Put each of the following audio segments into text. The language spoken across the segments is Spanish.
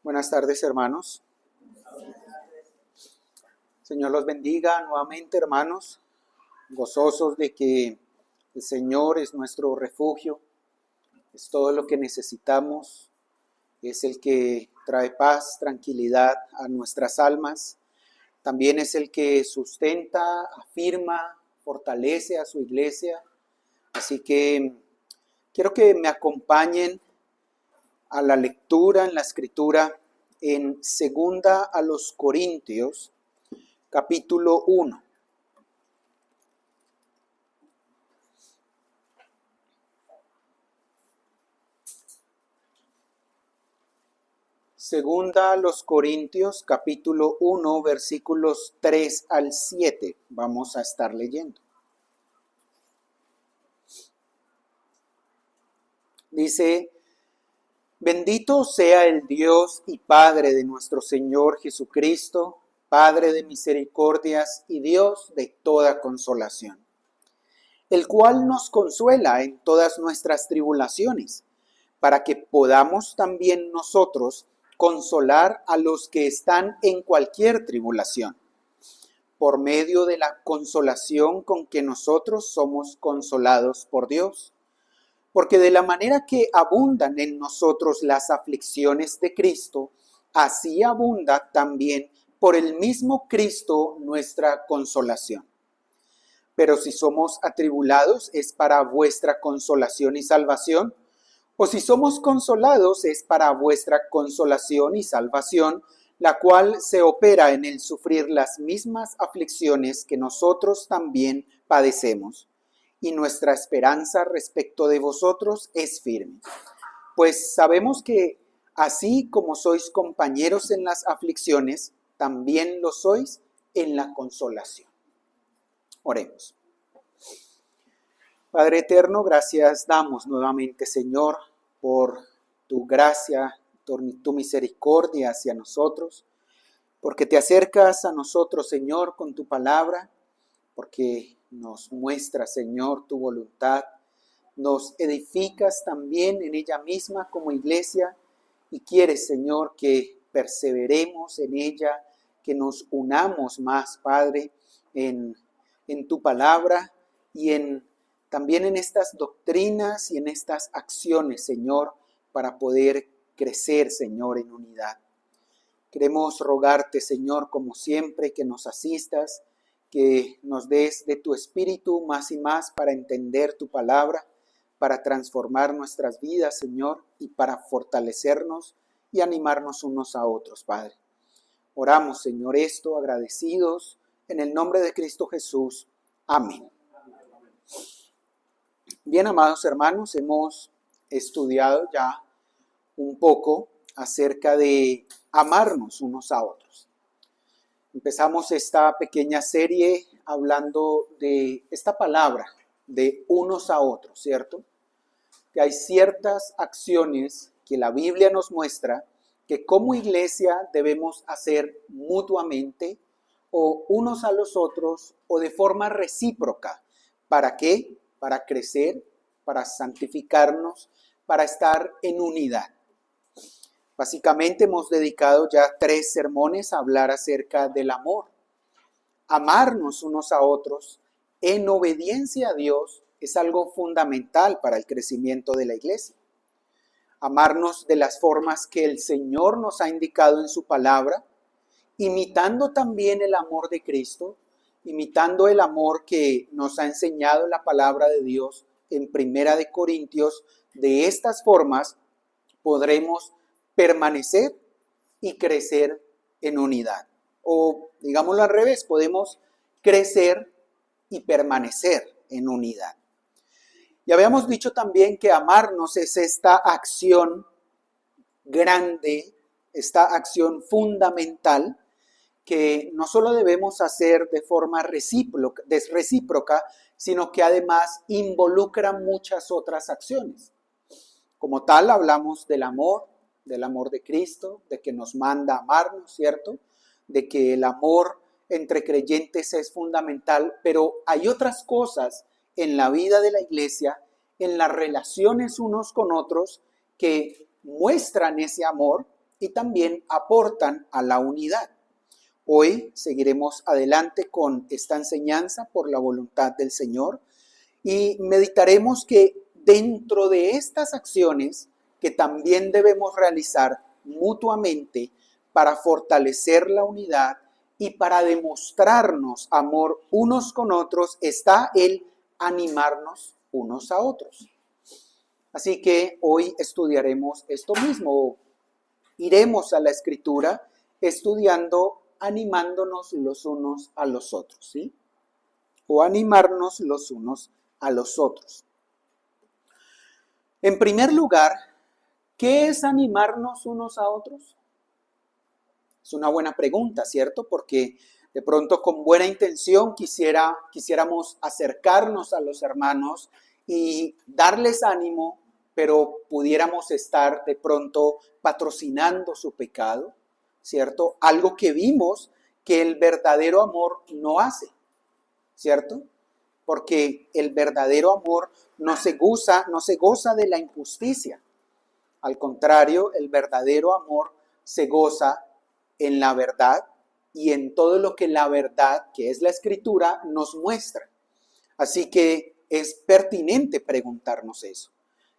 Buenas tardes, hermanos. Señor los bendiga nuevamente, hermanos, gozosos de que el Señor es nuestro refugio, es todo lo que necesitamos, es el que trae paz, tranquilidad a nuestras almas, también es el que sustenta, afirma, fortalece a su iglesia. Así que quiero que me acompañen a la lectura en la Escritura en Segunda a los Corintios, capítulo 1. Segunda a los Corintios, capítulo 1, versículos 3 al 7. Vamos a estar leyendo. Dice: Bendito sea el Dios y Padre de nuestro Señor Jesucristo, Padre de misericordias y Dios de toda consolación, el cual nos consuela en todas nuestras tribulaciones, para que podamos también nosotros consolar a los que están en cualquier tribulación, por medio de la consolación con que nosotros somos consolados por Dios. Porque de la manera que abundan en nosotros las aflicciones de Cristo, así abunda también por el mismo Cristo nuestra consolación. Pero si somos atribulados, es para vuestra consolación y salvación, o si somos consolados, es para vuestra consolación y salvación, la cual se opera en el sufrir las mismas aflicciones que nosotros también padecemos. Y nuestra esperanza respecto de vosotros es firme. Pues sabemos que así como sois compañeros en las aflicciones, también lo sois en la consolación. Oremos. Padre eterno, gracias damos nuevamente, Señor, por tu gracia, tu misericordia hacia nosotros, porque te acercas a nosotros, Señor, con tu palabra, porque nos muestras, Señor, tu voluntad, nos edificas también en ella misma como iglesia y quieres, Señor, que perseveremos en ella, que nos unamos más, Padre, en tu palabra y también en estas doctrinas y en estas acciones, Señor, para poder crecer, Señor, en unidad. Queremos rogarte, Señor, como siempre, que nos asistas, que nos des de tu Espíritu más y más para entender tu palabra, para transformar nuestras vidas, Señor, y para fortalecernos y animarnos unos a otros, Padre. Oramos, Señor, esto agradecidos en el nombre de Cristo Jesús. Amén. Bien, amados hermanos, hemos estudiado ya un poco acerca de amarnos unos a otros. Empezamos esta pequeña serie hablando de esta palabra, de unos a otros, ¿cierto? Que hay ciertas acciones que la Biblia nos muestra que como iglesia debemos hacer mutuamente o unos a los otros o de forma recíproca. ¿Para qué? Para crecer, para santificarnos, para estar en unidad. Básicamente hemos dedicado ya 3 sermones a hablar acerca del amor. Amarnos unos a otros en obediencia a Dios es algo fundamental para el crecimiento de la iglesia. Amarnos de las formas que el Señor nos ha indicado en su palabra, imitando también el amor de Cristo, imitando el amor que nos ha enseñado la palabra de Dios en Primera de Corintios. De estas formas podremos permanecer y crecer en unidad. O digámoslo al revés, podemos crecer y permanecer en unidad. Ya habíamos dicho también que amarnos es esta acción grande, esta acción fundamental que no solo debemos hacer de forma recíproca, sino que además involucra muchas otras acciones. Como tal, hablamos del amor de Cristo, de que nos manda a amarnos, ¿cierto? De que el amor entre creyentes es fundamental, pero hay otras cosas en la vida de la iglesia, en las relaciones unos con otros, que muestran ese amor y también aportan a la unidad. Hoy seguiremos adelante con esta enseñanza por la voluntad del Señor y meditaremos que dentro de estas acciones que también debemos realizar mutuamente para fortalecer la unidad y para demostrarnos amor unos con otros, está el animarnos unos a otros. Así que hoy estudiaremos esto mismo. Iremos a la Escritura estudiando animándonos los unos a los otros, ¿sí? O animarnos los unos a los otros. En primer lugar, ¿qué es animarnos unos a otros? Es una buena pregunta, ¿cierto? Porque de pronto con buena intención quisiéramos acercarnos a los hermanos y darles ánimo, pero pudiéramos estar de pronto patrocinando su pecado, ¿cierto? Algo que vimos que el verdadero amor no hace, ¿cierto? Porque el verdadero amor no se goza de la injusticia. Al contrario, el verdadero amor se goza en la verdad y en todo lo que la verdad, que es la Escritura, nos muestra. Así que es pertinente preguntarnos eso.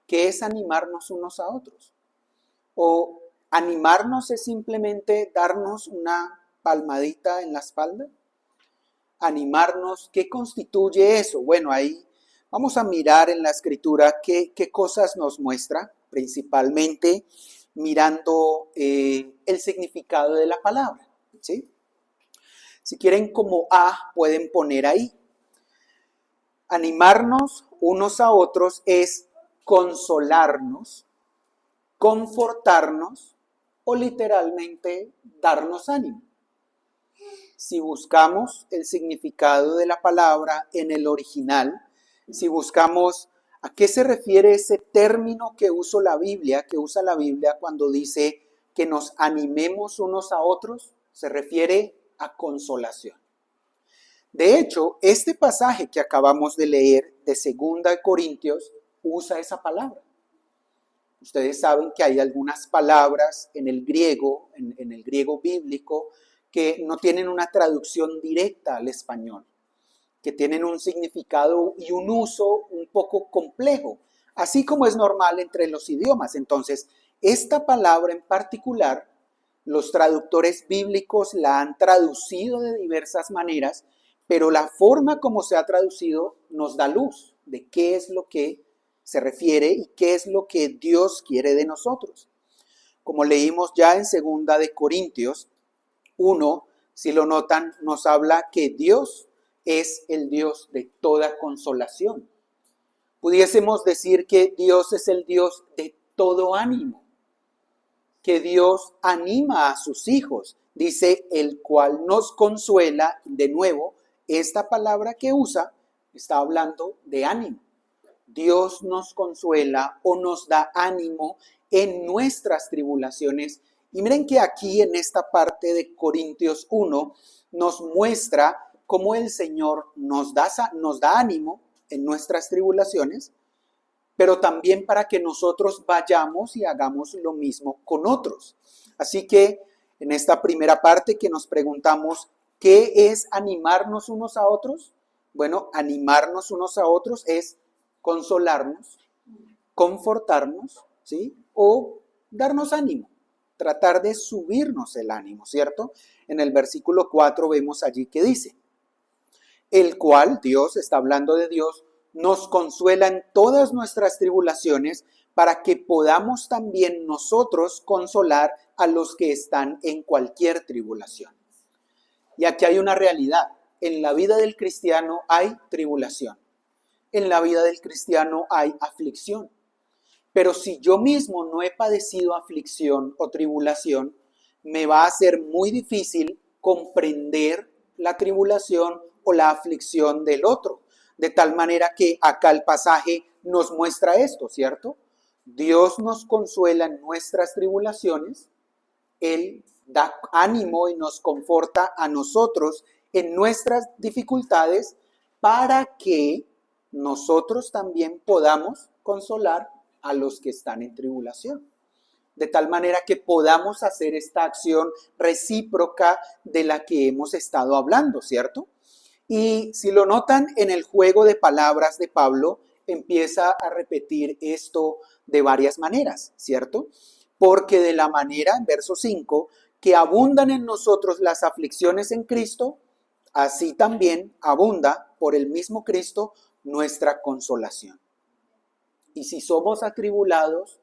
¿Qué es animarnos unos a otros? ¿O animarnos es simplemente darnos una palmadita en la espalda? Animarnos, ¿qué constituye eso? Bueno, ahí vamos a mirar en la Escritura qué cosas nos muestra, principalmente mirando el significado de la palabra, ¿sí? Si quieren como A, pueden poner ahí. Animarnos unos a otros es consolarnos, confortarnos o literalmente darnos ánimo. Si buscamos el significado de la palabra en el original, si buscamos a qué se refiere ese término que usa la Biblia cuando dice que nos animemos unos a otros, se refiere a consolación. De hecho, este pasaje que acabamos de leer de 2 Corintios usa esa palabra. Ustedes saben que hay algunas palabras en el griego bíblico, que no tienen una traducción directa al español, que tienen un significado y un uso un poco complejo, así como es normal entre los idiomas. Entonces, esta palabra en particular, los traductores bíblicos la han traducido de diversas maneras, pero la forma como se ha traducido nos da luz de qué es lo que se refiere y qué es lo que Dios quiere de nosotros. Como leímos ya en 2 Corintios 1, si lo notan, nos habla que Dios es el Dios de toda consolación. Pudiésemos decir que Dios es el Dios de todo ánimo, que Dios anima a sus hijos, dice el cual nos consuela. De nuevo, esta palabra que usa está hablando de ánimo. Dios nos consuela o nos da ánimo en nuestras tribulaciones. Y miren que aquí en esta parte de Corintios 1 nos muestra cómo el Señor nos da ánimo en nuestras tribulaciones, pero también para que nosotros vayamos y hagamos lo mismo con otros. Así que en esta primera parte que nos preguntamos, ¿qué es animarnos unos a otros? Bueno, animarnos unos a otros es consolarnos, confortarnos, ¿sí? O darnos ánimo, tratar de subirnos el ánimo, ¿cierto? En el versículo 4 vemos allí que dice, el cual, Dios, está hablando de Dios, nos consuela en todas nuestras tribulaciones para que podamos también nosotros consolar a los que están en cualquier tribulación. Y aquí hay una realidad, en la vida del cristiano hay tribulación. En la vida del cristiano hay aflicción. Pero si yo mismo no he padecido aflicción o tribulación, me va a ser muy difícil comprender la tribulación o la aflicción del otro. De tal manera que acá el pasaje nos muestra esto, ¿cierto? Dios nos consuela en nuestras tribulaciones, Él da ánimo y nos conforta a nosotros en nuestras dificultades para que nosotros también podamos consolar a los que están en tribulación. de tal manera que podamos hacer esta acción recíproca de la que hemos estado hablando, ¿cierto? Y si lo notan en el juego de palabras de Pablo, empieza a repetir esto de varias maneras, ¿cierto? Porque de la manera, en verso 5, que abundan en nosotros las aflicciones en Cristo, así también abunda por el mismo Cristo nuestra consolación. Y si somos atribulados,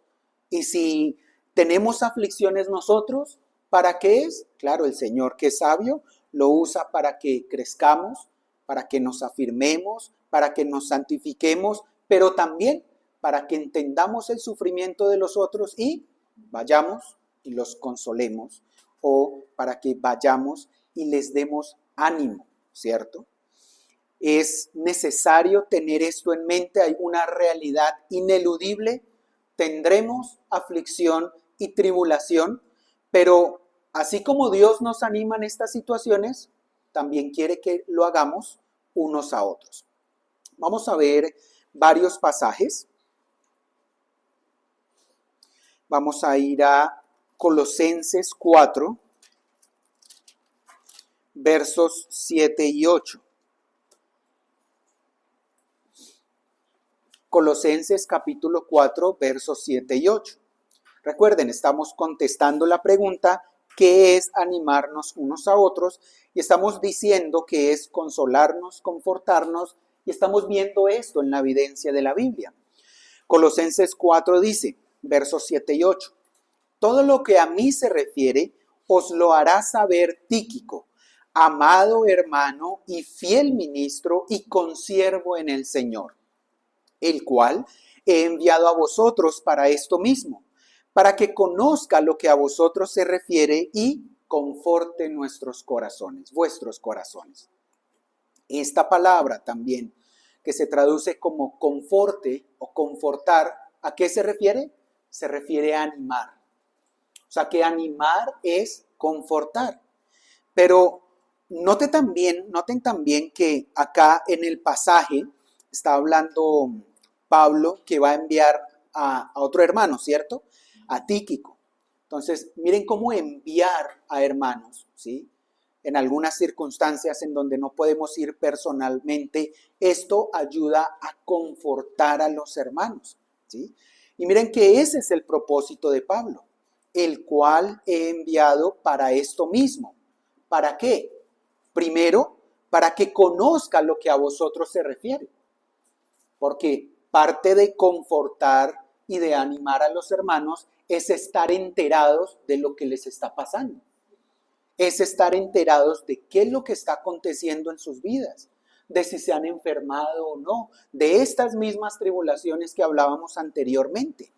y si tenemos aflicciones nosotros, ¿para qué es? Claro, el Señor, que es sabio, lo usa para que crezcamos, para que nos afirmemos, para que nos santifiquemos, pero también para que entendamos el sufrimiento de los otros y vayamos y los consolemos, o para que vayamos y les demos ánimo, ¿cierto? Es necesario tener esto en mente. Hay una realidad ineludible. Tendremos aflicción y tribulación, pero así como Dios nos anima en estas situaciones, también quiere que lo hagamos unos a otros. Vamos a ver varios pasajes. Vamos a ir a Colosenses 4, versos 7 y 8. Colosenses capítulo 4, versos 7 y 8. Recuerden, estamos contestando la pregunta, ¿qué es animarnos unos a otros? Y estamos diciendo que es consolarnos, confortarnos, y estamos viendo esto en la evidencia de la Biblia. Colosenses 4 dice, versos 7 y 8, todo lo que a mí se refiere, os lo hará saber Tíquico, amado hermano y fiel ministro y consiervo en el Señor, el cual he enviado a vosotros para esto mismo, para que conozca lo que a vosotros se refiere y conforte nuestros corazones, vuestros corazones. Esta palabra también, que se traduce como conforte o confortar, ¿a qué se refiere? Se refiere a animar. O sea que animar es confortar. Pero noten también que acá en el pasaje está hablando Pablo que va a enviar a otro hermano, ¿cierto? A Tíquico. Entonces, miren cómo enviar a hermanos, ¿sí? En algunas circunstancias en donde no podemos ir personalmente, esto ayuda a confortar a los hermanos, ¿sí? Y miren que ese es el propósito de Pablo, el cual he enviado para esto mismo. ¿Para qué? Primero, para que conozca lo que a vosotros se refiere. Porque parte de confortar y de animar a los hermanos es estar enterados de lo que les está pasando. Es estar enterados de qué es lo que está aconteciendo en sus vidas, de si se han enfermado o no, de estas mismas tribulaciones que hablábamos anteriormente.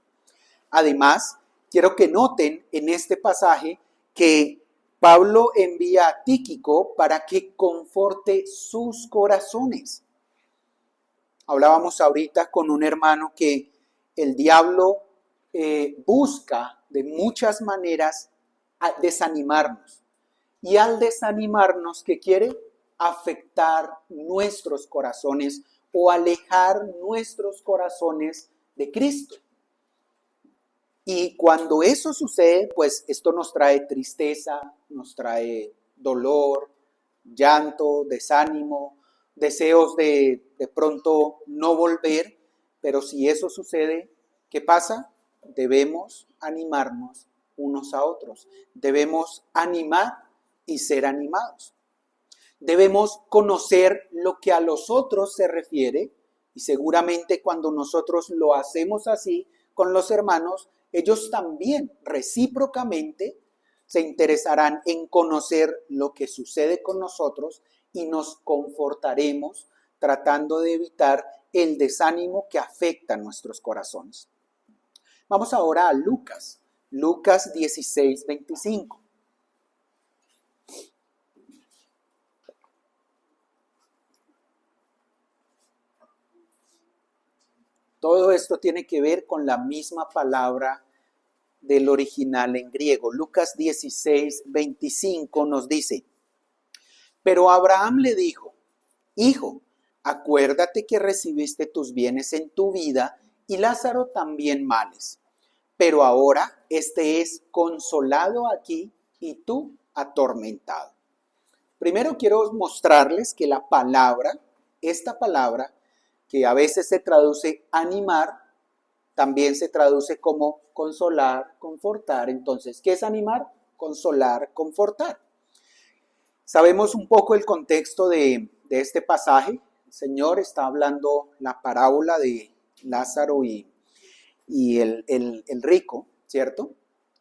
Además, quiero que noten en este pasaje que Pablo envía a Tíquico para que conforte sus corazones. Hablábamos ahorita con un hermano que el diablo busca de muchas maneras desanimarnos. Y al desanimarnos, ¿qué quiere? Afectar nuestros corazones o alejar nuestros corazones de Cristo. Y cuando eso sucede, pues esto nos trae tristeza, nos trae dolor, llanto, desánimo, deseos de pronto no volver. Pero si eso sucede, ¿qué pasa? Debemos animarnos unos a otros. Debemos animar y ser animados. Debemos conocer lo que a los otros se refiere, y seguramente cuando nosotros lo hacemos así con los hermanos, ellos también recíprocamente se interesarán en conocer lo que sucede con nosotros y nos confortaremos tratando de evitar el desánimo que afecta nuestros corazones. Vamos ahora a Lucas 16, 25. Todo esto tiene que ver con la misma palabra del original en griego. Lucas 16, 25 nos dice, pero Abraham le dijo, hijo, acuérdate que recibiste tus bienes en tu vida y Lázaro también males. Pero ahora este es consolado aquí y tú atormentado. Primero quiero mostrarles que la palabra, esta palabra, que a veces se traduce animar, también se traduce como consolar, confortar. Entonces, ¿qué es animar? Consolar, confortar. Sabemos un poco el contexto de este pasaje. El Señor está hablando la parábola de Lázaro y el rico, ¿cierto?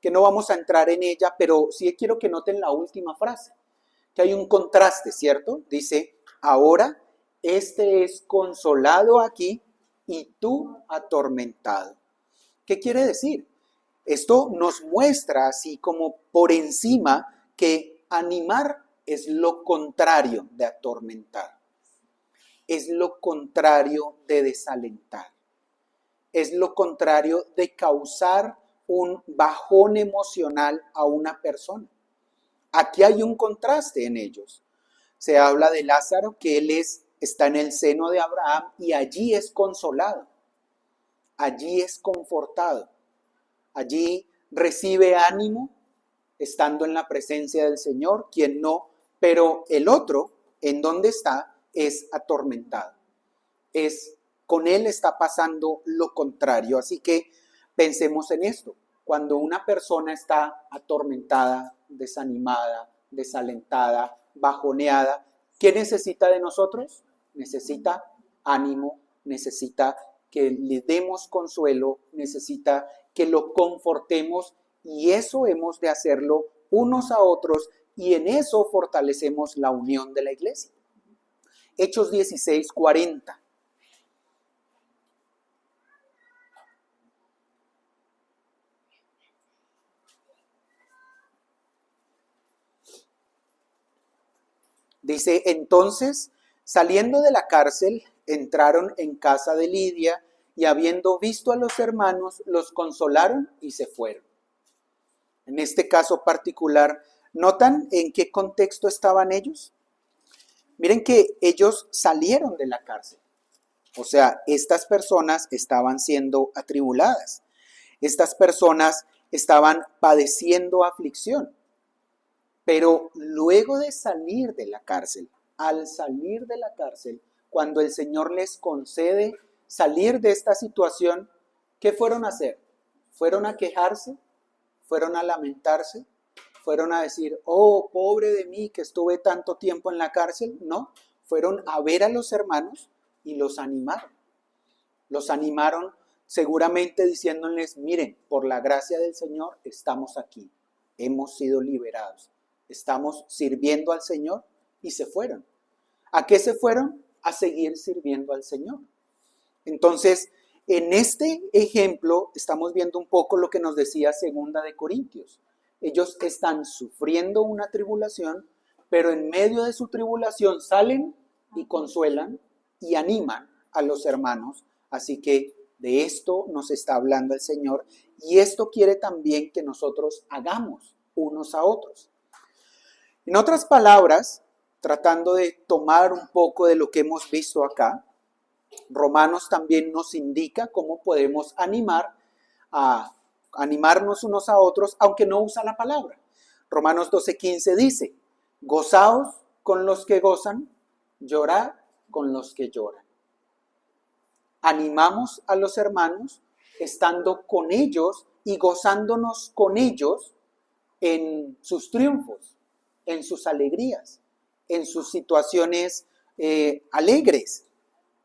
Que no vamos a entrar en ella, pero sí quiero que noten la última frase, que hay un contraste, ¿cierto? Dice, ahora este es consolado aquí y tú atormentado. ¿Qué quiere decir? Esto nos muestra así como por encima que animar es lo contrario de atormentar, es lo contrario de desalentar, es lo contrario de causar un bajón emocional a una persona. Aquí hay un contraste en ellos. Se habla de Lázaro, que él está en el seno de Abraham y allí es consolado, allí es confortado, allí recibe ánimo estando en la presencia del Señor, quien no, pero el otro, en donde está, es atormentado. Con él está pasando lo contrario. Así que pensemos en esto. Cuando una persona está atormentada, desanimada, desalentada, bajoneada, ¿qué necesita de nosotros? Necesita ánimo, necesita que le demos consuelo, necesita que lo confortemos y eso hemos de hacerlo unos a otros y en eso fortalecemos la unión de la iglesia. Hechos 16:40. Dice, entonces, saliendo de la cárcel, entraron en casa de Lidia y habiendo visto a los hermanos, los consolaron y se fueron. En este caso particular, ¿notan en qué contexto estaban ellos? Miren que ellos salieron de la cárcel. O sea, estas personas estaban siendo atribuladas. Estas personas estaban padeciendo aflicción. Pero luego de salir de la cárcel, al salir de la cárcel, cuando el Señor les concede salir de esta situación, ¿qué fueron a hacer? ¿Fueron a quejarse? ¿Fueron a lamentarse? ¿Fueron a decir, oh, pobre de mí que estuve tanto tiempo en la cárcel? No, fueron a ver a los hermanos y los animaron. Los animaron seguramente diciéndoles, miren, por la gracia del Señor estamos aquí, hemos sido liberados. Estamos sirviendo al Señor y se fueron. ¿A qué se fueron? A seguir sirviendo al Señor. Entonces, en este ejemplo estamos viendo un poco lo que nos decía 2 de Corintios. Ellos están sufriendo una tribulación, pero en medio de su tribulación salen y consuelan y animan a los hermanos. Así que de esto nos está hablando el Señor y esto quiere también que nosotros hagamos unos a otros. En otras palabras, tratando de tomar un poco de lo que hemos visto acá, Romanos también nos indica cómo podemos animarnos unos a otros, aunque no usa la palabra. Romanos 12:15 dice, gozaos con los que gozan, llorad con los que lloran. Animamos a los hermanos estando con ellos y gozándonos con ellos en sus triunfos, en sus alegrías, en sus situaciones alegres,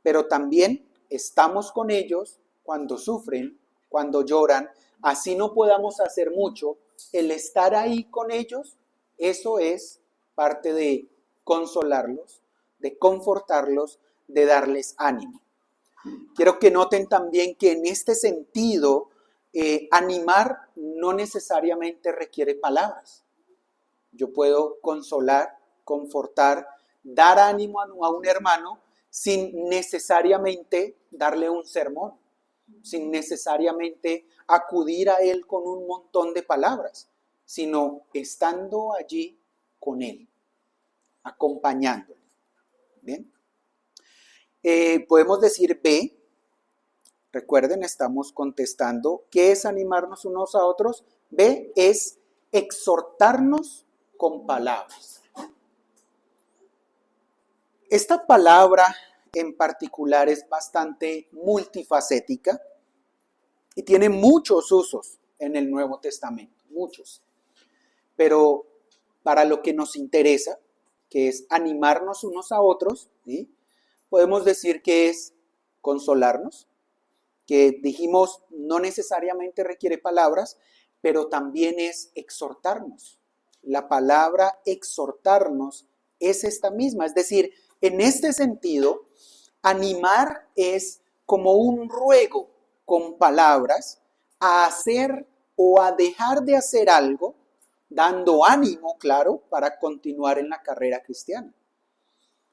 pero también estamos con ellos cuando sufren, cuando lloran, así no podamos hacer mucho, el estar ahí con ellos, eso es parte de consolarlos, de confortarlos, de darles ánimo. Quiero que noten también que en este sentido, animar no necesariamente requiere palabras. Yo puedo consolar, confortar, dar ánimo a un hermano sin necesariamente darle un sermón, sin necesariamente acudir a él con un montón de palabras, sino estando allí con él, acompañándole. ¿Bien? Podemos decir B. Recuerden, estamos contestando, ¿qué es animarnos unos a otros? B es exhortarnos con palabras. Esta palabra en particular es bastante multifacética y tiene muchos usos en el Nuevo Testamento, muchos. Pero para lo que nos interesa, que es animarnos unos a otros, ¿sí? Podemos decir que es consolarnos, que dijimos no necesariamente requiere palabras, pero también es exhortarnos. La palabra exhortarnos es esta misma, es decir, en este sentido, animar es como un ruego con palabras a hacer o a dejar de hacer algo, dando ánimo, claro, para continuar en la carrera cristiana.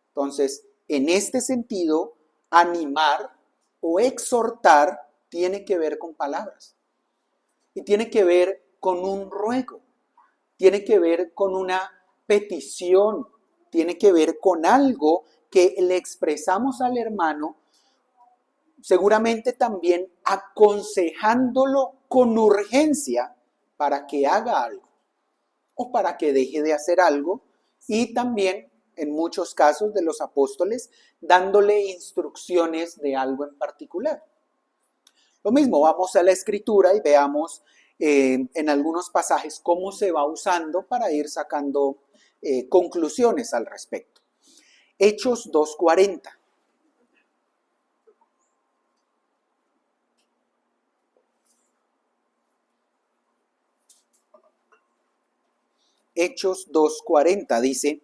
Entonces, en este sentido, animar o exhortar tiene que ver con palabras y tiene que ver con un ruego, tiene que ver con una petición, tiene que ver con algo que le expresamos al hermano, seguramente también aconsejándolo con urgencia para que haga algo o para que deje de hacer algo, y también en muchos casos de los apóstoles dándole instrucciones de algo en particular. Lo mismo, vamos a la escritura y veamos en algunos pasajes cómo se va usando para ir sacando conclusiones al respecto. Hechos 2:40. Hechos 2:40 dice: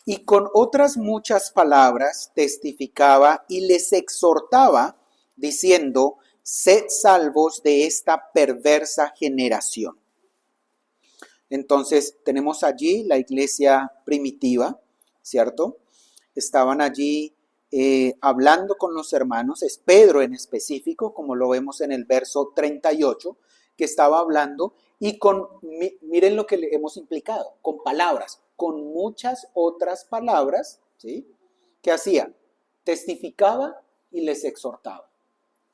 y con otras muchas palabras testificaba y les exhortaba, diciendo: sed salvos de esta perversa generación. Entonces tenemos allí la iglesia primitiva, ¿cierto? Estaban allí hablando con los hermanos, es Pedro en específico, como lo vemos en el verso 38, que estaba hablando, y miren lo que le hemos implicado, con palabras, con muchas otras palabras, ¿sí? ¿Qué hacía? Testificaba y les exhortaba.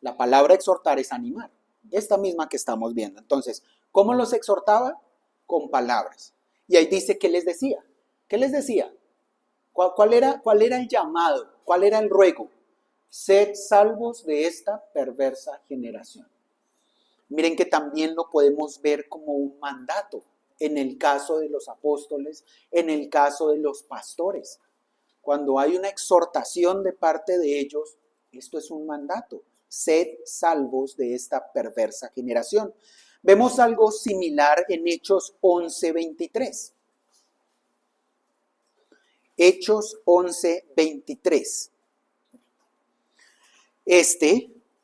La palabra exhortar es animar, esta misma que estamos viendo. Entonces, ¿cómo los exhortaba? Con palabras. Y ahí dice, ¿qué les decía? ¿Qué les decía? ¿Cuál era el llamado? ¿Cuál era el ruego? Sed salvos de esta perversa generación. Miren que también lo podemos ver como un mandato en el caso de los apóstoles, en el caso de los pastores. Cuando hay una exhortación de parte de ellos, esto es un mandato. Sed salvos de esta perversa generación. Vemos algo similar en Hechos 11:23. Hechos 11:23.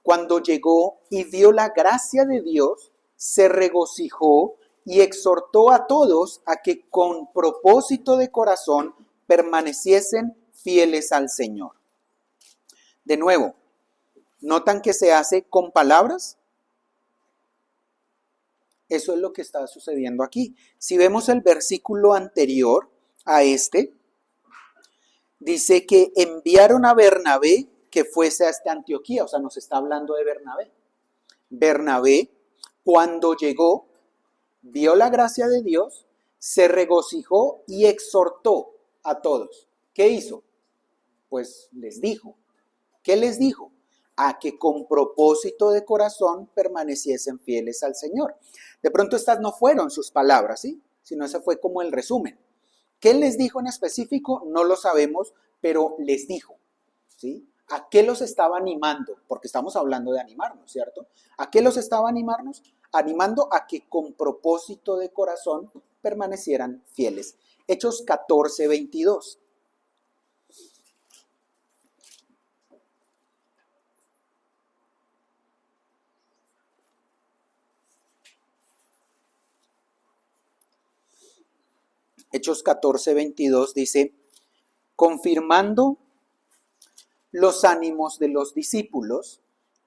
Cuando llegó y vio la gracia de Dios, se regocijó y exhortó a todos a que con propósito de corazón permaneciesen fieles al Señor. De nuevo, ¿notan que se hace con palabras? Eso es lo que está sucediendo aquí. Si vemos el versículo anterior a dice que enviaron a Bernabé que fuese hasta Antioquía, o sea, nos está hablando de Bernabé. Bernabé, cuando llegó, vio la gracia de Dios, se regocijó y exhortó a todos. ¿Qué hizo? Pues les dijo. ¿Qué les dijo? A que con propósito de corazón permaneciesen fieles al Señor. De pronto estas no fueron sus palabras, ¿sí? Sino ese fue como el resumen. ¿Qué les dijo en específico? No lo sabemos, pero les dijo, ¿sí? ¿A qué los estaba animando? Porque estamos hablando de animarnos, ¿cierto? ¿A qué los estaba animando a que con propósito de corazón permanecieran fieles. Hechos 14:22. Hechos 14:22 dice: confirmando los ánimos de los discípulos,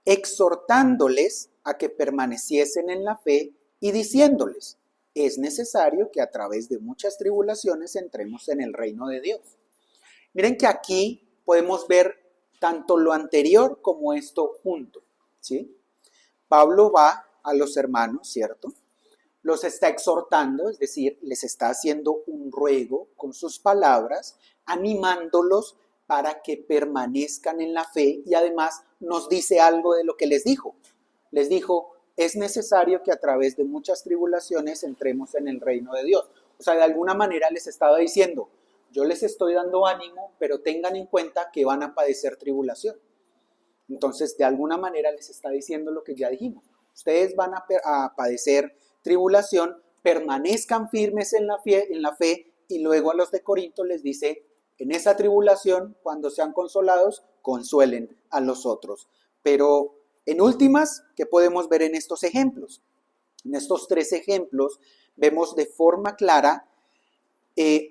exhortándoles a que permaneciesen en la fe y diciéndoles: es necesario que a través de muchas tribulaciones entremos en el reino de Dios. Miren que aquí podemos ver tanto lo anterior como esto junto, ¿sí? Pablo va a los hermanos, ¿cierto? los está exhortando, es decir, les está haciendo un ruego con sus palabras, animándolos para que permanezcan en la fe, y además nos dice algo de lo que les dijo. Les dijo, es necesario que a través de muchas tribulaciones entremos en el reino de Dios. O sea, de alguna manera les estaba diciendo, yo les estoy dando ánimo, pero tengan en cuenta que van a padecer tribulación. Entonces, de alguna manera les está diciendo lo que ya dijimos. Ustedes van a padecer tribulación, permanezcan firmes en la fe, y luego a los de Corinto les dice, en esa tribulación, cuando sean consolados, consuelen a los otros. Pero en últimas, ¿qué podemos ver en estos ejemplos? En estos 3 ejemplos vemos de forma clara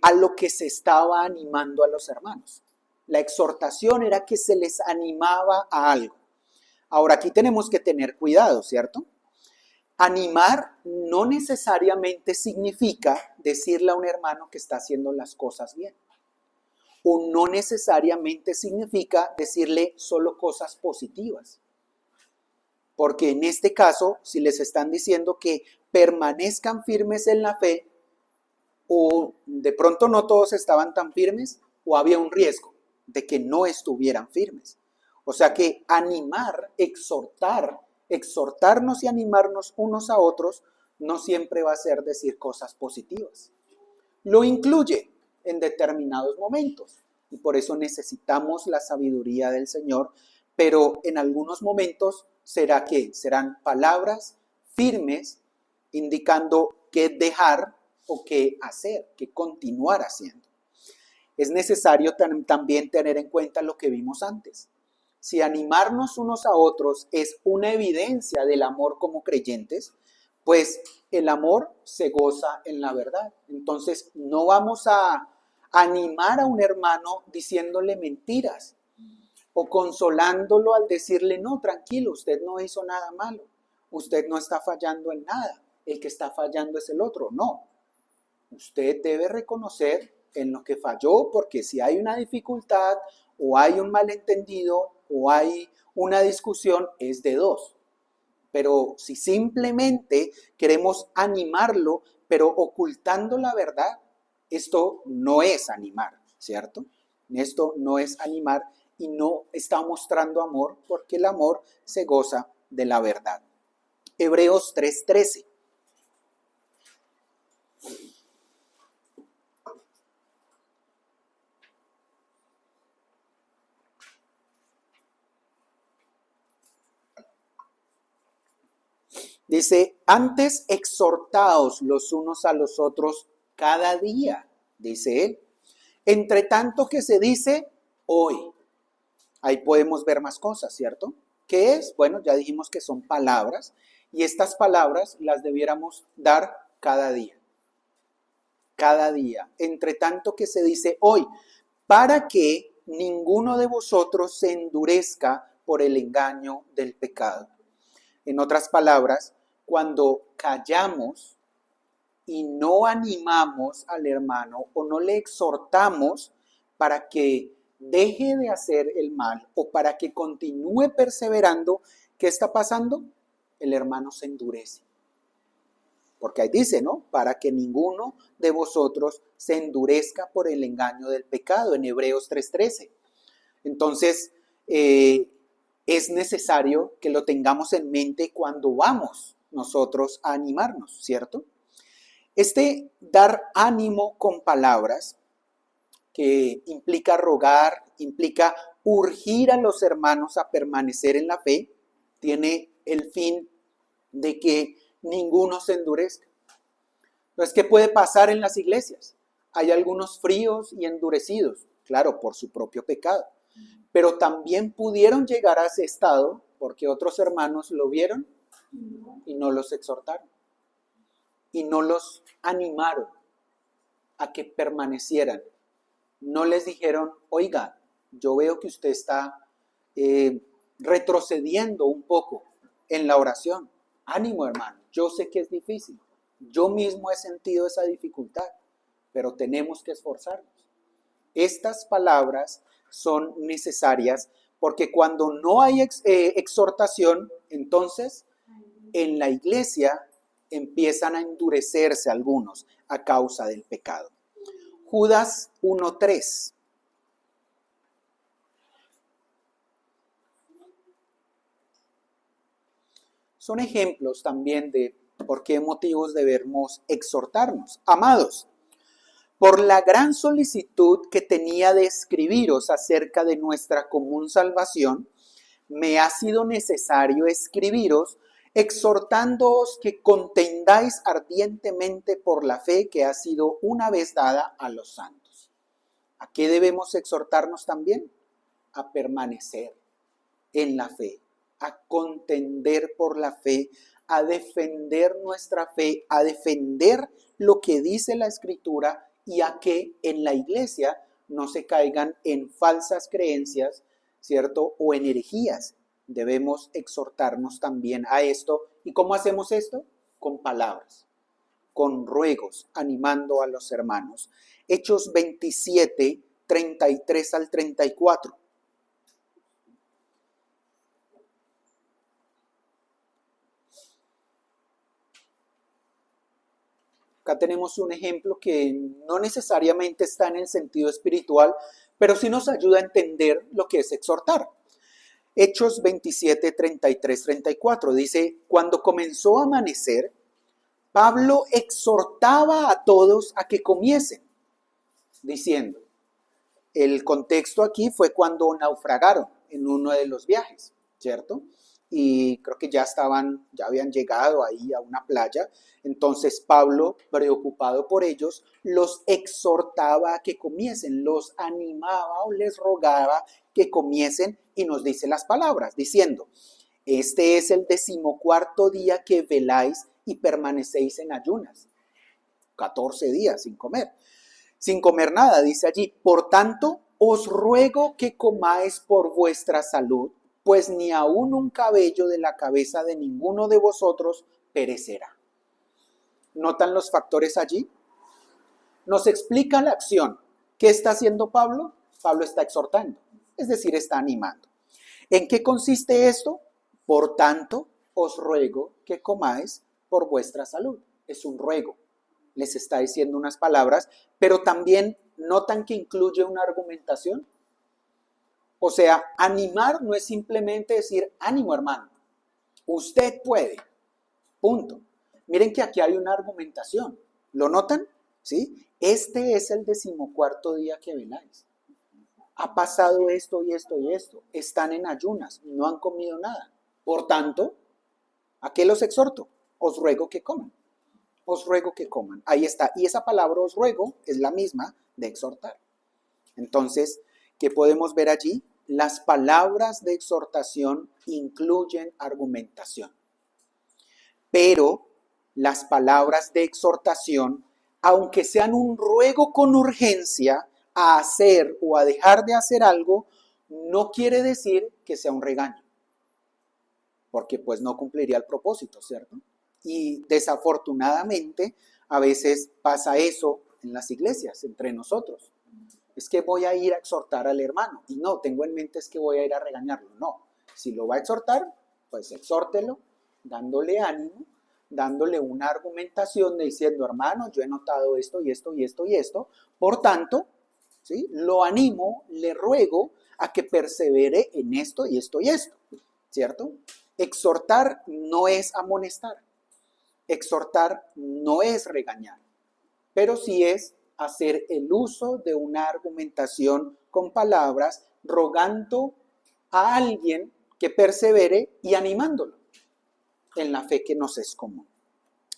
a lo que se estaba animando a los hermanos. La exhortación era que se les animaba a algo. Ahora, aquí tenemos que tener cuidado, ¿cierto? Animar no necesariamente significa decirle a un hermano que está haciendo las cosas bien. O no necesariamente significa decirle solo cosas positivas. Porque en este caso, si les están diciendo que permanezcan firmes en la fe, o de pronto no todos estaban tan firmes, o había un riesgo de que no estuvieran firmes. O sea que animar, exhortarnos y animarnos unos a otros, no siempre va a ser decir cosas positivas. Lo incluye en determinados momentos, y por eso necesitamos la sabiduría del Señor, pero en algunos momentos serán palabras firmes indicando qué dejar o qué hacer, qué continuar haciendo. Es necesario también tener en cuenta lo que vimos antes. Si animarnos unos a otros es una evidencia del amor como creyentes, pues el amor se goza en la verdad. Entonces no vamos a animar a un hermano diciéndole mentiras o consolándolo al decirle, no, tranquilo, usted no hizo nada malo, usted no está fallando en nada, el que está fallando es el otro. No, usted debe reconocer en lo que falló, porque si hay una dificultad o hay un malentendido o hay una discusión, es de dos. Pero si simplemente queremos animarlo, pero ocultando la verdad, esto no es animar, ¿cierto? Esto no es animar y no está mostrando amor, porque el amor se goza de la verdad. Hebreos 3:13. Dice, antes exhortaos los unos a los otros cada día, dice él. Entre tanto que se dice hoy. Ahí podemos ver más cosas, ¿cierto? ¿Qué es? Bueno, ya dijimos que son palabras, y estas palabras las debiéramos dar cada día. Cada día. Entre tanto que se dice hoy, para que ninguno de vosotros se endurezca por el engaño del pecado. En otras palabras, cuando callamos y no animamos al hermano o no le exhortamos para que deje de hacer el mal o para que continúe perseverando, ¿qué está pasando? El hermano se endurece. Porque ahí dice, ¿no? Para que ninguno de vosotros se endurezca por el engaño del pecado, en Hebreos 3:13. Entonces, es necesario que lo tengamos en mente cuando vamos nosotros a animarnos, ¿cierto? Este dar ánimo con palabras, que implica rogar, implica urgir a los hermanos a permanecer en la fe, tiene el fin de que ninguno se endurezca. Entonces, ¿qué puede pasar en las iglesias? Hay algunos fríos y endurecidos, claro, por su propio pecado, pero también pudieron llegar a ese estado porque otros hermanos lo vieron y no los exhortaron y no los animaron a que permanecieran. No les dijeron, oiga, yo veo que usted está retrocediendo un poco en la oración. Ánimo, hermano, yo sé que es difícil. Yo mismo he sentido esa dificultad, pero tenemos que esforzarnos. Estas palabras son necesarias porque cuando no hay exhortación, entonces en la iglesia empiezan a endurecerse algunos a causa del pecado. Judas 1:3. Son ejemplos también de por qué motivos debemos exhortarnos. Amados, por la gran solicitud que tenía de escribiros acerca de nuestra común salvación, me ha sido necesario escribiros, exhortándoos que contendáis ardientemente por la fe que ha sido una vez dada a los santos. ¿A qué debemos exhortarnos también? A permanecer en la fe, a contender por la fe, a defender nuestra fe, a defender lo que dice la Escritura y a que en la iglesia no se caigan en falsas creencias, ¿cierto? O en herejías. Debemos exhortarnos también a esto. ¿Y cómo hacemos esto? Con palabras, con ruegos, animando a los hermanos. Hechos 27, 33 al 34. Acá tenemos un ejemplo que no necesariamente está en el sentido espiritual, pero sí nos ayuda a entender lo que es exhortar. Hechos 27, 33, 34 dice, cuando comenzó a amanecer, Pablo exhortaba a todos a que comiesen, diciendo, el contexto aquí fue cuando naufragaron en uno de los viajes, ¿cierto? Y creo que ya habían llegado ahí a una playa. Entonces Pablo, preocupado por ellos, los exhortaba a que comiesen, los animaba o les rogaba que comiesen y nos dice las palabras, diciendo, este es el 14º día que veláis y permanecéis en ayunas. 14 días sin comer nada, dice allí. Por tanto, os ruego que comáis por vuestra salud, pues ni aun un cabello de la cabeza de ninguno de vosotros perecerá. ¿Notan los factores allí? Nos explica la acción. ¿Qué está haciendo Pablo? Pablo está exhortando, es decir, está animando. ¿En qué consiste esto? Por tanto, os ruego que comáis por vuestra salud. Es un ruego. Les está diciendo unas palabras, pero también notan que incluye una argumentación. O sea, animar no es simplemente decir, ánimo hermano, usted puede, punto. Miren que aquí hay una argumentación. ¿Lo notan? ¿Sí? Este es el 14º día que veláis. Ha pasado esto y esto y esto. Están en ayunas, no han comido nada. Por tanto, ¿a qué los exhorto? Os ruego que coman. Os ruego que coman. Ahí está. Y esa palabra os ruego es la misma de exhortar. Entonces, ¿qué podemos ver allí? Las palabras de exhortación incluyen argumentación. Pero las palabras de exhortación, aunque sean un ruego con urgencia a hacer o a dejar de hacer algo, no quiere decir que sea un regaño. Porque pues no cumpliría el propósito, ¿cierto? Y desafortunadamente a veces pasa eso en las iglesias, entre nosotros. Es que voy a ir a exhortar al hermano. Y no, tengo en mente es que voy a ir a regañarlo. No, si lo va a exhortar, pues exhórtelo, dándole ánimo, dándole una argumentación diciendo, hermano, yo he notado esto y esto y esto y esto. Por tanto, ¿sí? Lo animo, le ruego a que persevere en esto y esto y esto, ¿cierto? Exhortar no es amonestar. Exhortar no es regañar, pero sí es hacer el uso de una argumentación con palabras, rogando a alguien que persevere y animándolo en la fe que nos es común.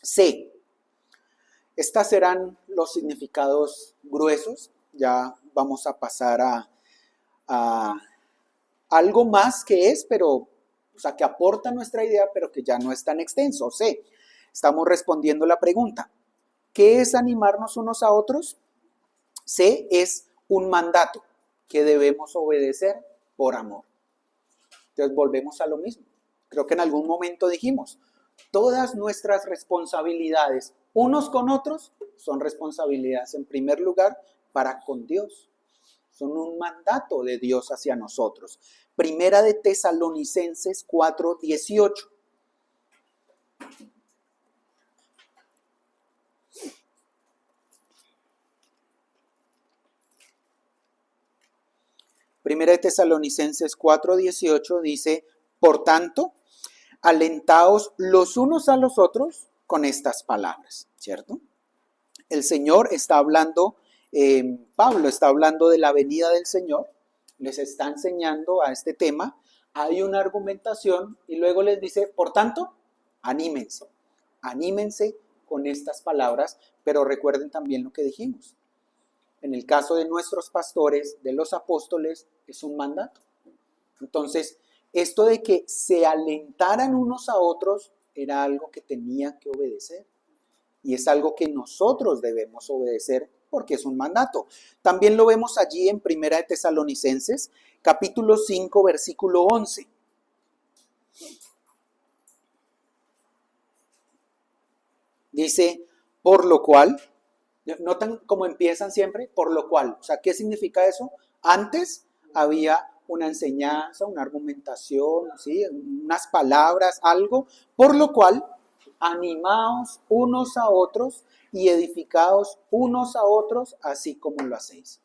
C. Estas serán los significados gruesos. Ya vamos a pasar a algo más que es, pero, o sea, que aporta nuestra idea, pero que ya no es tan extenso. C. Estamos respondiendo la pregunta. ¿Qué es animarnos unos a otros? C es un mandato que debemos obedecer por amor. Entonces volvemos a lo mismo. Creo que en algún momento dijimos, todas nuestras responsabilidades unos con otros son responsabilidades en primer lugar para con Dios. Son un mandato de Dios hacia nosotros. Primera de Tesalonicenses 4:18. Primera de Tesalonicenses 4:18 dice, por tanto, alentaos los unos a los otros con estas palabras, ¿cierto? El Señor está hablando, Pablo está hablando de la venida del Señor, les está enseñando a este tema, hay una argumentación y luego les dice, por tanto, anímense, anímense con estas palabras, pero recuerden también lo que dijimos. En el caso de nuestros pastores, de los apóstoles, es un mandato. Entonces, esto de que se alentaran unos a otros era algo que tenían que obedecer. Y es algo que nosotros debemos obedecer porque es un mandato. También lo vemos allí en Primera de Tesalonicenses, capítulo 5, versículo 11. Dice, por lo cual, ¿notan cómo empiezan siempre? Por lo cual. O sea, ¿qué significa eso? Antes había una enseñanza, una argumentación, ¿sí? Unas palabras, algo, por lo cual animaos unos a otros y edificaos unos a otros, así como lo hacéis.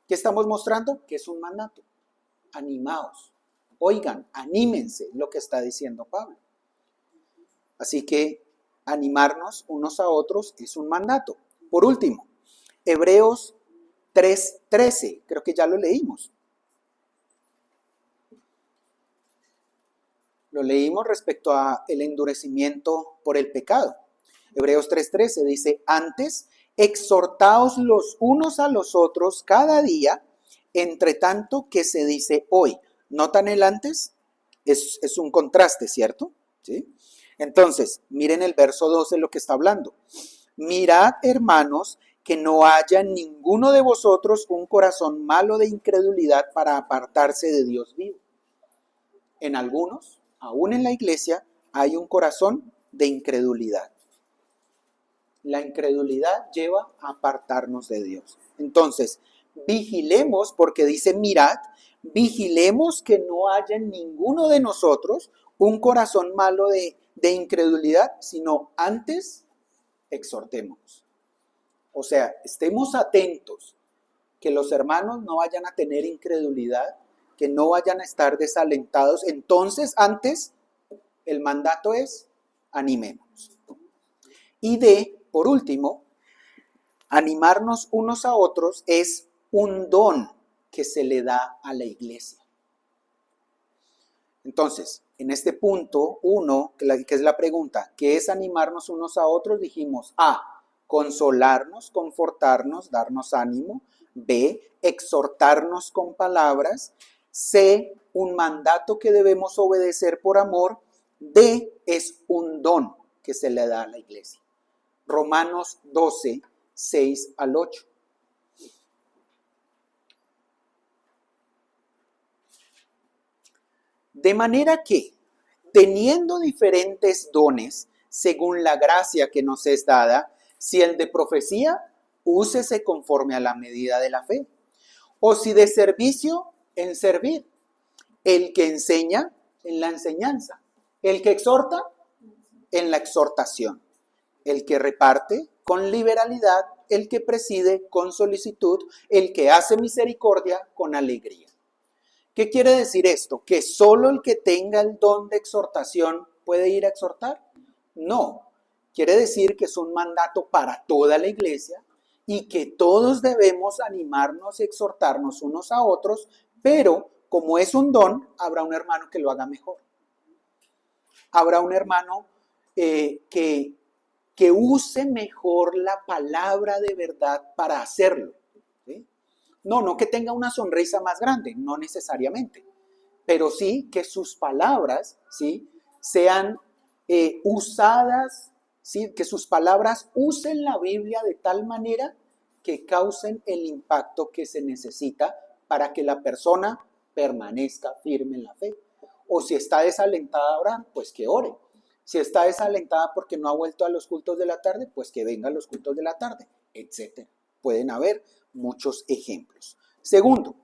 ¿Qué estamos mostrando? Que es un mandato. Animaos. Oigan, anímense, lo que está diciendo Pablo. Así que animarnos unos a otros es un mandato. Por último, Hebreos 3:13, creo que ya lo leímos. Lo leímos respecto a el endurecimiento por el pecado. Hebreos 3:13 dice, antes exhortaos los unos a los otros cada día, entre tanto que se dice hoy. ¿Notan el antes? Es un contraste, ¿cierto? ¿Sí? Entonces, miren el verso 12 lo que está hablando. Mirad, hermanos, que no haya en ninguno de vosotros un corazón malo de incredulidad para apartarse de Dios vivo. En algunos, aún en la iglesia, hay un corazón de incredulidad. La incredulidad lleva a apartarnos de Dios. Entonces, vigilemos, porque dice mirad, vigilemos que no haya en ninguno de nosotros un corazón malo de incredulidad, sino antes exhortemos. O sea, estemos atentos, que los hermanos no vayan a tener incredulidad, que no vayan a estar desalentados. Entonces, antes, el mandato es animémonos. Y por último, animarnos unos a otros es un don que se le da a la iglesia. Entonces, en este punto 1, que es la pregunta, ¿qué es animarnos unos a otros? Dijimos, A, consolarnos, confortarnos, darnos ánimo. B, exhortarnos con palabras. C, un mandato que debemos obedecer por amor. D, es un don que se le da a la iglesia. Romanos 12, 6 al 8. De manera que, teniendo diferentes dones, según la gracia que nos es dada, si el de profecía, úsese conforme a la medida de la fe. O si de servicio, en servir. El que enseña, en la enseñanza. El que exhorta, en la exhortación. El que reparte, con liberalidad. El que preside, con solicitud. El que hace misericordia, con alegría. ¿Qué quiere decir esto? ¿Que solo el que tenga el don de exhortación puede ir a exhortar? No. Quiere decir que es un mandato para toda la iglesia y que todos debemos animarnos y exhortarnos unos a otros, pero como es un don, habrá un hermano que lo haga mejor. Habrá un hermano que use mejor la palabra de verdad para hacerlo. ¿Sí? No que tenga una sonrisa más grande, no necesariamente, pero sí que sus palabras, ¿sí?, sean usadas, ¿sí?, que sus palabras usen la Biblia de tal manera que causen el impacto que se necesita para que la persona permanezca firme en la fe. O si está desalentada a orar, pues que ore. Si está desalentada porque no ha vuelto a los cultos de la tarde, pues que venga a los cultos de la tarde, etc. Pueden haber muchos ejemplos. Segundo,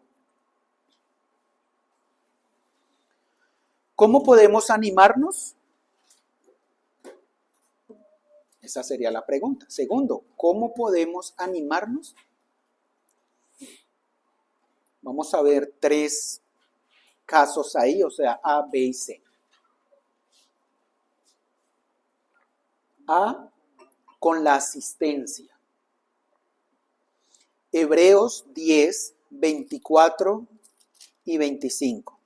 ¿cómo podemos animarnos? Esa sería la pregunta. Segundo, ¿cómo podemos animarnos? Vamos a ver 3 casos ahí, o sea, A, B y C. A, con la asistencia. Hebreos 10, 24 y 25.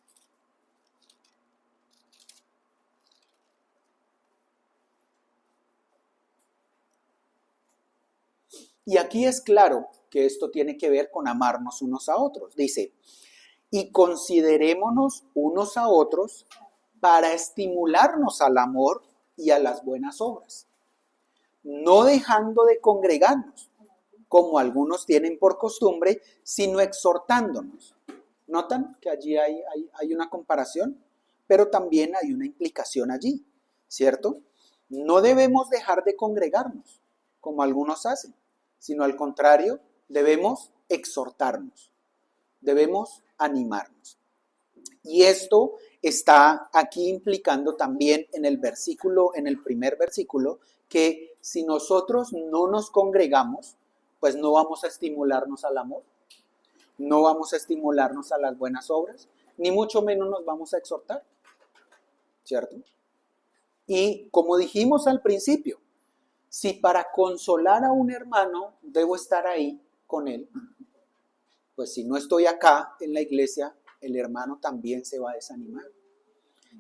Y aquí es claro que esto tiene que ver con amarnos unos a otros. Dice, y considerémonos unos a otros para estimularnos al amor y a las buenas obras, no dejando de congregarnos, como algunos tienen por costumbre, sino exhortándonos. ¿Notan que allí hay una comparación? Pero también hay una implicación allí, ¿cierto? No debemos dejar de congregarnos, como algunos hacen, sino al contrario, debemos exhortarnos, debemos animarnos. Y esto está aquí implicando también en el primer versículo, que si nosotros no nos congregamos, pues no vamos a estimularnos al amor, no vamos a estimularnos a las buenas obras, ni mucho menos nos vamos a exhortar, ¿cierto? Y como dijimos al principio, si para consolar a un hermano debo estar ahí con él, pues si no estoy acá en la iglesia, el hermano también se va a desanimar.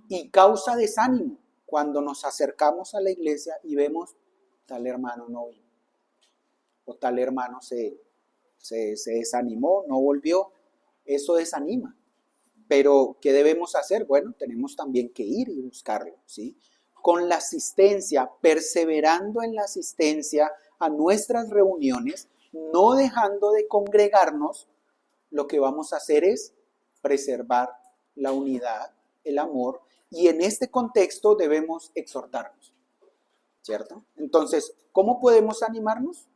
Y causa desánimo cuando nos acercamos a la iglesia y vemos tal hermano no vino, o tal hermano se desanimó, no volvió. Eso desanima. Pero, ¿qué debemos hacer? Bueno, tenemos también que ir y buscarlo, ¿sí? Con la asistencia, perseverando en la asistencia a nuestras reuniones, no dejando de congregarnos, lo que vamos a hacer es preservar la unidad, el amor, y en este contexto debemos exhortarnos, ¿cierto? Entonces, ¿cómo podemos animarnos?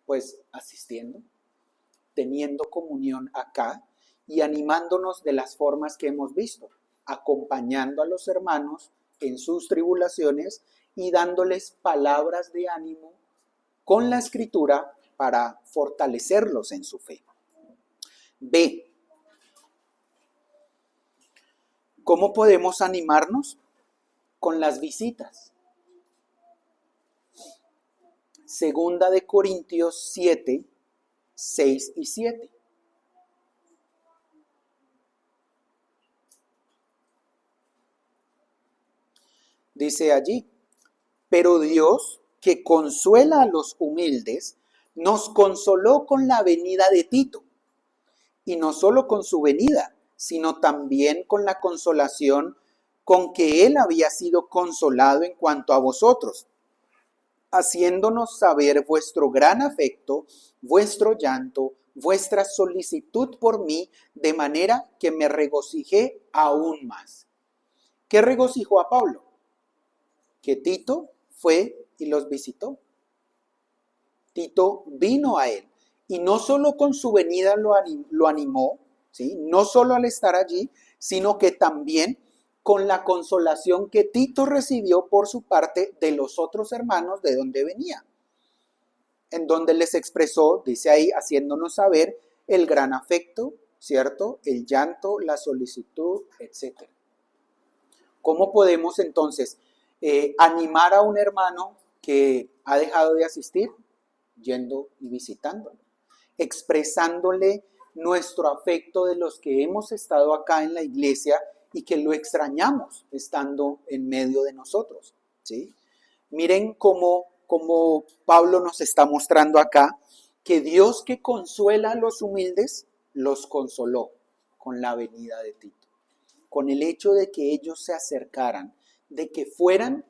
Pues asistiendo, teniendo comunión acá y animándonos de las formas que hemos visto, acompañando a los hermanos en sus tribulaciones y dándoles palabras de ánimo con la escritura para fortalecerlos en su fe. B. ¿Cómo podemos animarnos? Con las visitas. Segunda de Corintios 7, 6 y 7. Dice allí, pero Dios, que consuela a los humildes, nos consoló con la venida de Tito. Y no solo con su venida, sino también con la consolación con que él había sido consolado en cuanto a vosotros, haciéndonos saber vuestro gran afecto, vuestro llanto, vuestra solicitud por mí, de manera que me regocijé aún más. ¿Qué regocijó a Pablo? Que Tito fue y los visitó. Tito vino a él. Y no solo con su venida lo animó, ¿sí? No solo al estar allí, sino que también con la consolación que Tito recibió por su parte de los otros hermanos de donde venía, en donde les expresó, dice ahí, haciéndonos saber el gran afecto, ¿cierto? El llanto, la solicitud, etc. ¿Cómo podemos entonces animar a un hermano que ha dejado de asistir? Yendo y visitándolo, expresándole nuestro afecto de los que hemos estado acá en la iglesia y que lo extrañamos estando en medio de nosotros, ¿sí? Miren cómo Pablo nos está mostrando acá que Dios, que consuela a los humildes, los consoló con la venida de Tito, con el hecho de que ellos se acercaran, de que fueron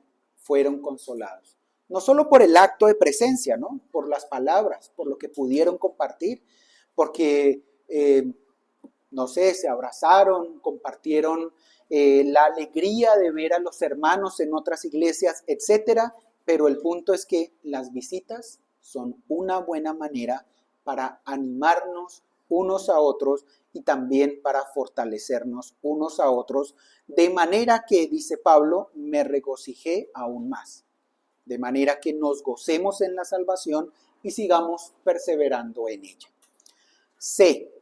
consolados. No solo por el acto de presencia, ¿no? Por las palabras, por lo que pudieron compartir, porque, no sé, se abrazaron, compartieron la alegría de ver a los hermanos en otras iglesias, etcétera. Pero el punto es que las visitas son una buena manera para animarnos unos a otros y también para fortalecernos unos a otros, de manera que, dice Pablo, me regocijé aún más. De manera que nos gocemos en la salvación y sigamos perseverando en ella. C.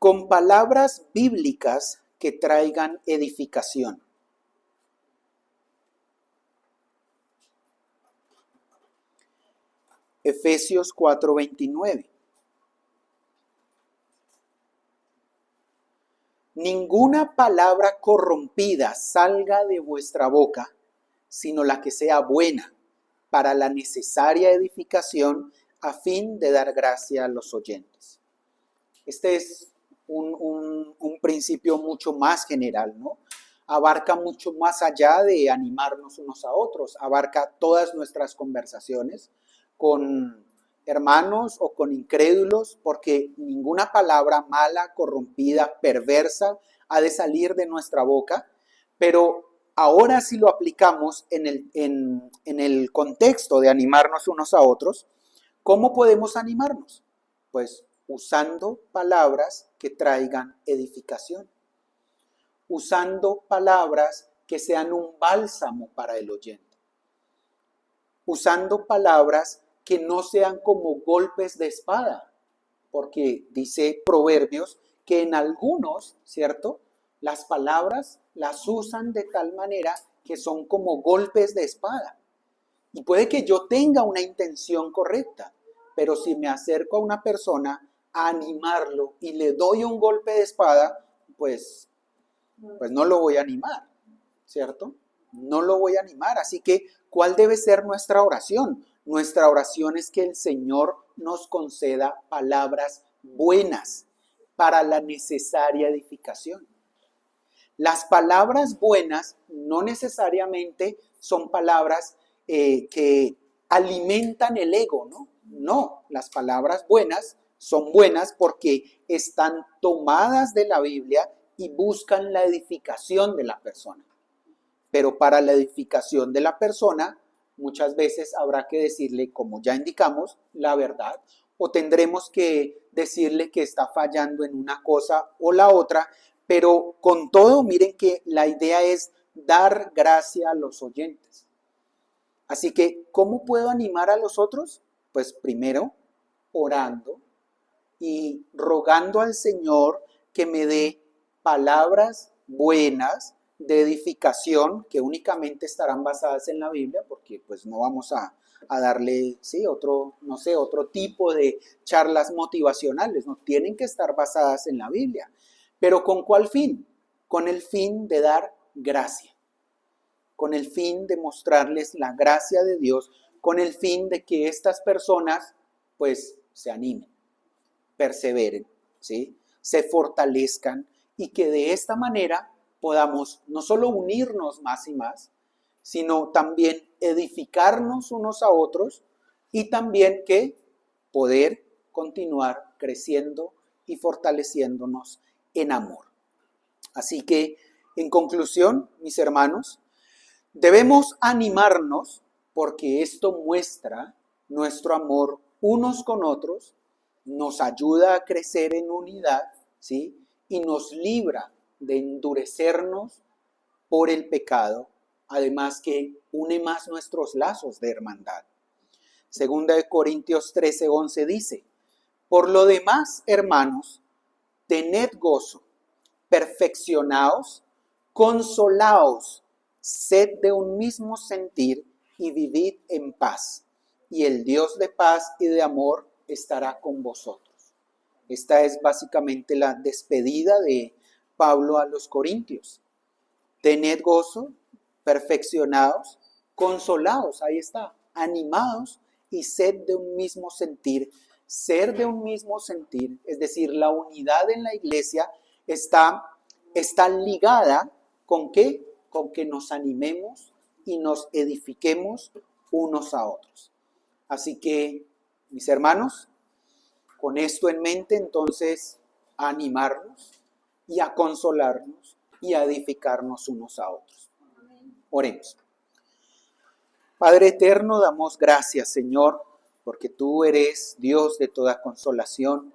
con palabras bíblicas que traigan edificación. Efesios 4:29. Ninguna palabra corrompida salga de vuestra boca, sino la que sea buena, para la necesaria edificación, a fin de dar gracia a los oyentes. Este es un principio mucho más general, ¿no? Abarca mucho más allá de animarnos unos a otros, abarca todas nuestras conversaciones con hermanos o con incrédulos, porque ninguna palabra mala, corrompida, perversa ha de salir de nuestra boca, pero ahora si lo aplicamos en el contexto de animarnos unos a otros, ¿cómo podemos animarnos? Pues usando palabras que traigan edificación, usando palabras que sean un bálsamo para el oyente, usando palabras que no sean como golpes de espada, porque dice Proverbios que en algunos, ¿cierto?, las palabras las usan de tal manera que son como golpes de espada. Y puede que yo tenga una intención correcta, pero si me acerco a una persona a animarlo y le doy un golpe de espada, pues no lo voy a animar, ¿cierto? No lo voy a animar. Así que, ¿cuál debe ser nuestra oración? Nuestra oración es que el Señor nos conceda palabras buenas para la necesaria edificación. Las palabras buenas no necesariamente son palabras que alimentan el ego, ¿no? No, las palabras buenas son buenas porque están tomadas de la Biblia y buscan la edificación de la persona. Pero para la edificación de la persona, muchas veces habrá que decirle, como ya indicamos, la verdad, o tendremos que decirle que está fallando en una cosa o la otra, pero con todo, miren que la idea es dar gracia a los oyentes. Así que, ¿cómo puedo animar a los otros? Pues primero, orando y rogando al Señor que me dé palabras buenas de edificación que únicamente estarán basadas en la Biblia, porque pues no vamos a darle, sí, otro tipo de charlas motivacionales, no tienen que estar basadas en la Biblia. Pero ¿con cuál fin? Con el fin de dar gracia, con el fin de mostrarles la gracia de Dios, con el fin de que estas personas pues se animen, perseveren, ¿sí?, se fortalezcan y que de esta manera podamos no solo unirnos más y más, sino también edificarnos unos a otros y también que poder continuar creciendo y fortaleciéndonos en amor. Así que, en conclusión, mis hermanos, debemos animarnos porque esto muestra nuestro amor unos con otros, nos ayuda a crecer en unidad, ¿sí?, y nos libra de endurecernos por el pecado, además que une más nuestros lazos de hermandad. Segunda de Corintios 13:11 dice: por lo demás, hermanos, tened gozo, perfeccionaos, consolaos, sed de un mismo sentir y vivid en paz. Y el Dios de paz y de amor estará con vosotros. Esta es básicamente la despedida de Pablo a los Corintios. Tened gozo, perfeccionaos, consolaos, ahí está, animados y sed de un mismo sentir. Ser de un mismo sentir, es decir, la unidad en la iglesia está ligada ¿con qué? Con que nos animemos y nos edifiquemos unos a otros. Así que, mis hermanos, con esto en mente, entonces, a animarnos y a consolarnos y a edificarnos unos a otros. Oremos. Padre eterno, damos gracias, Señor, porque tú eres Dios de toda consolación,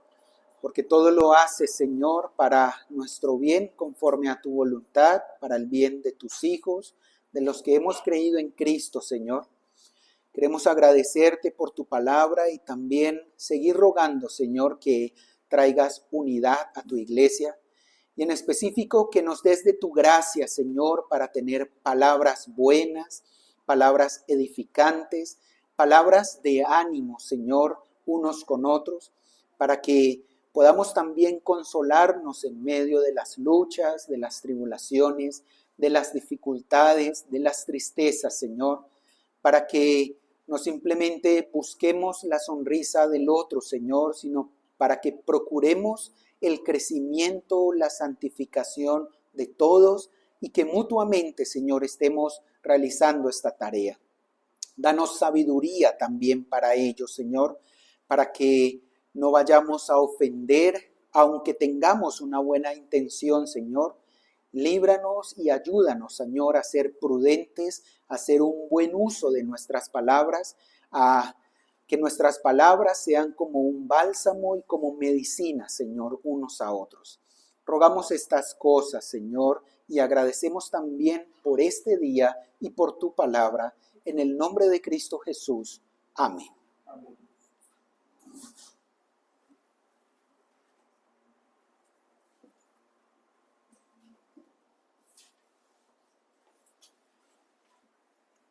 porque todo lo haces, Señor, para nuestro bien, conforme a tu voluntad, para el bien de tus hijos, de los que hemos creído en Cristo, Señor. Queremos agradecerte por tu palabra y también seguir rogando, Señor, que traigas unidad a tu iglesia y en específico que nos des de tu gracia, Señor, para tener palabras buenas, palabras edificantes, palabras de ánimo, Señor, unos con otros, para que podamos también consolarnos en medio de las luchas, de las tribulaciones, de las dificultades, de las tristezas, Señor, para que no simplemente busquemos la sonrisa del otro, Señor, sino para que procuremos el crecimiento, la santificación de todos y que mutuamente, Señor, estemos realizando esta tarea. Danos sabiduría también para ello, Señor, para que no vayamos a ofender, aunque tengamos una buena intención, Señor. Líbranos y ayúdanos, Señor, a ser prudentes, a hacer un buen uso de nuestras palabras, a que nuestras palabras sean como un bálsamo y como medicina, Señor, unos a otros. Rogamos estas cosas, Señor, y agradecemos también por este día y por tu palabra, en el nombre de Cristo Jesús. Amén.